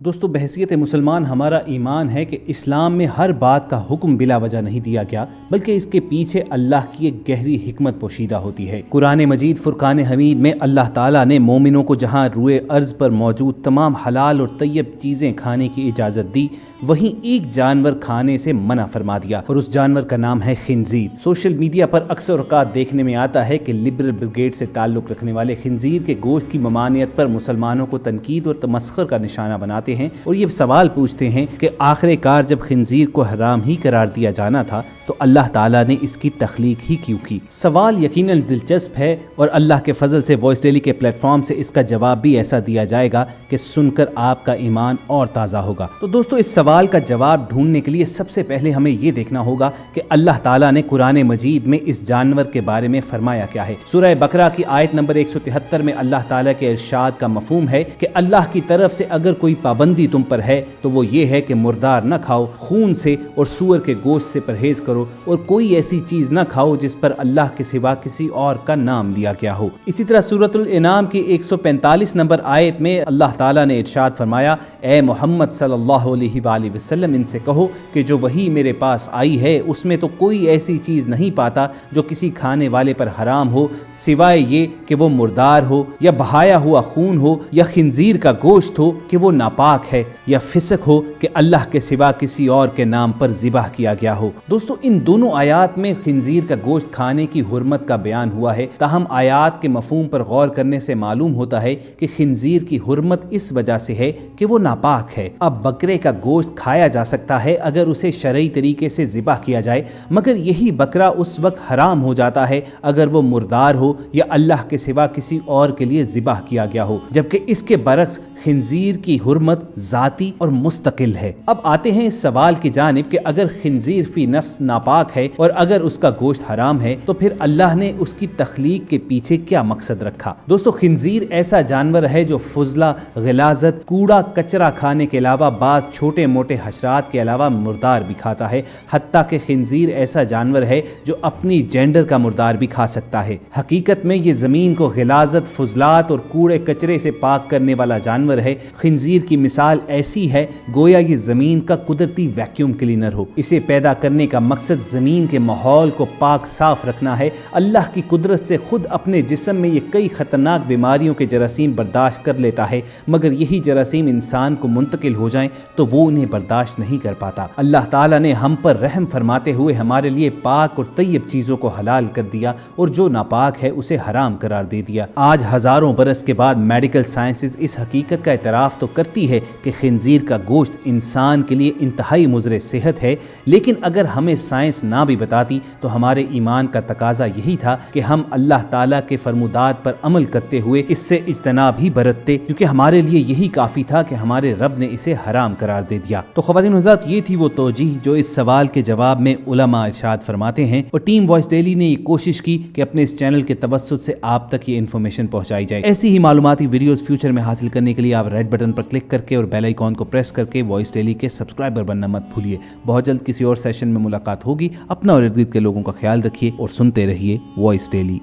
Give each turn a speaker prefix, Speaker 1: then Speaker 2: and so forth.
Speaker 1: دوستو بحیثیت مسلمان ہمارا ایمان ہے کہ اسلام میں ہر بات کا حکم بلا وجہ نہیں دیا گیا، بلکہ اس کے پیچھے اللہ کی ایک گہری حکمت پوشیدہ ہوتی ہے۔ قرآن مجید فرقان حمید میں اللہ تعالیٰ نے مومنوں کو جہاں روئے ارض پر موجود تمام حلال اور طیب چیزیں کھانے کی اجازت دی، وہیں ایک جانور کھانے سے منع فرما دیا، اور اس جانور کا نام ہے خنزیر۔ سوشل میڈیا پر اکثر اوقات دیکھنے میں آتا ہے کہ لبرل بریگیڈ سے تعلق رکھنے والے خنزیر کے گوشت کی ممانعت پر مسلمانوں کو تنقید اور تمسخر کا نشانہ بناتے ہیں، اور یہ سوال پوچھتے ہیں کہ آخر کار جب خنزیر کو حرام ہی قرار دیا جانا تھا تو اللہ تعالیٰ نے اس کی تخلیق ہی کیوں کی؟ سوال یقیناً دلچسپ ہے، اور اللہ کے فضل سے وائس ڈیلی کے پلیٹ فارم سے اس کا جواب بھی ایسا دیا جائے گا کہ سن کر آپ کا ایمان اور تازہ ہوگا۔ تو دوستو اس سوال کا جواب ڈھونڈنے کے لیے سب سے پہلے ہمیں یہ دیکھنا ہوگا کہ اللہ تعالیٰ نے قرآن مجید میں اس جانور کے بارے میں فرمایا کیا ہے۔ سورہ بقرہ کی آیت نمبر 173 میں اللہ تعالیٰ کے ارشاد کا مفہوم ہے کہ اللہ کی طرف سے اگر کوئی پابندی تم پر ہے تو وہ یہ ہے کہ مردار نہ کھاؤ، خون سے اور سور کے گوشت سے پرہیز کرو، اور کوئی ایسی چیز نہ کھاؤ جس پر اللہ کے سوا کسی اور کا نام لیا گیا ہو۔ اسی طرح سورۃ الانعام کی 145 نمبر آیت میں اللہ تعالیٰ نے ارشاد فرمایا، اے محمد صلی اللہ علیہ وآلہ وسلم ان سے کہو کہ جو وحی میرے پاس آئی ہے اس میں تو کوئی ایسی چیز نہیں پاتا جو کسی کھانے والے پر حرام ہو سوائے یہ کہ وہ مردار ہو، یا بہایا ہوا خون ہو، یا خنزیر کا گوشت ہو کہ وہ ناپاک ہے، یا فسق ہو کہ اللہ کے سوا کسی اور کے نام پر ذبح کیا گیا ہو۔ دوستو ان دونوں آیات میں خنزیر کا گوشت کھانے کی حرمت کا بیان ہوا ہے، تاہم آیات کے مفہوم پر غور کرنے سے معلوم ہوتا ہے کہ خنزیر کی حرمت اس وجہ سے ہے کہ وہ ناپاک ہے۔ اب بکرے کا گوشت کھایا جا سکتا ہے اگر اسے شرعی طریقے سے ذبح کیا جائے، مگر یہی بکرا اس وقت حرام ہو جاتا ہے اگر وہ مردار ہو یا اللہ کے سوا کسی اور کے لیے ذبح کیا گیا ہو، جبکہ اس کے برعکس خنزیر کی حرمت ذاتی اور مستقل ہے۔ اب آتے ہیں اس سوال کی جانب کہ اگر خنزیر فی نفس ناپاک ہے اور اگر اس کا گوشت حرام ہے تو پھر اللہ نے اس کی تخلیق کے پیچھے کیا مقصد رکھا؟ دوستو خنزیر ایسا جانور ہے جو فضلہ، غلاظت، کوڑا کچرا کھانے کے علاوہ بعض چھوٹے موٹے حشرات کے علاوہ مردار بھی کھاتا ہے، حتیٰ کہ خنزیر ایسا جانور ہے جو اپنی جینڈر کا مردار بھی کھا سکتا ہے۔ حقیقت میں یہ زمین کو غلاظت، فضلات اور کوڑے کچرے سے پاک کرنے والا جانور ہے۔ خنزیر کی مثال ایسی ہے گویا یہ زمین کا قدرتی ویکیوم کلینر ہو۔ اسے پیدا کرنے کا مقصد زمین کے ماحول کو پاک صاف رکھنا ہے۔ اللہ کی قدرت سے خود اپنے جسم میں یہ کئی خطرناک بیماریوں کے جراثیم برداشت کر لیتا ہے، مگر یہی جراثیم انسان کو منتقل ہو جائیں تو وہ انہیں برداشت نہیں کر پاتا۔ اللہ تعالیٰ نے ہم پر رحم فرماتے ہوئے ہمارے لیے پاک اور طیب چیزوں کو حلال کر دیا، اور جو ناپاک ہے اسے حرام قرار دے دیا۔ آج ہزاروں برس کے بعد میڈیکل سائنسز اس حقیقت کا اعتراف تو کرتی ہے کہ خنزیر کا گوشت انسان کے لیے انتہائی مضر صحت ہے، لیکن اگر ہمیں سائنس نہ بھی بتاتی تو ہمارے ایمان کا تقاضا یہی تھا کہ ہم اللہ تعالیٰ کے فرمودات پر عمل کرتے ہوئے اس سے اجتناب ہی برتتے، کیونکہ ہمارے لیے یہی کافی تھا کہ ہمارے رب نے اسے حرام قرار دے دیا۔ تو خواتین و حضرات یہ تھی وہ توجیہ جو اس سوال کے جواب میں علماء ارشاد فرماتے ہیں، اور ٹیم وائس ڈیلی نے یہ کوشش کی کہ اپنے اس چینل کے توسط سے آپ تک یہ انفارمیشن پہنچائی جائے۔ ایسی ہی معلوماتی ویڈیوز فیوچر میں حاصل کرنے کے لیے آپ ریڈ بٹن پر کلک کر کے اور بیل آئیکن کو پریس کر کے وائس ڈیلی کے سبسکرائبر بننا مت بھولیے۔ بہت جلد کسی اور سیشن میں ملاقات ہوگی۔ اپنا اور ارد گرد کے لوگوں کا خیال رکھیے اور سنتے رہیے وائس ڈیلی۔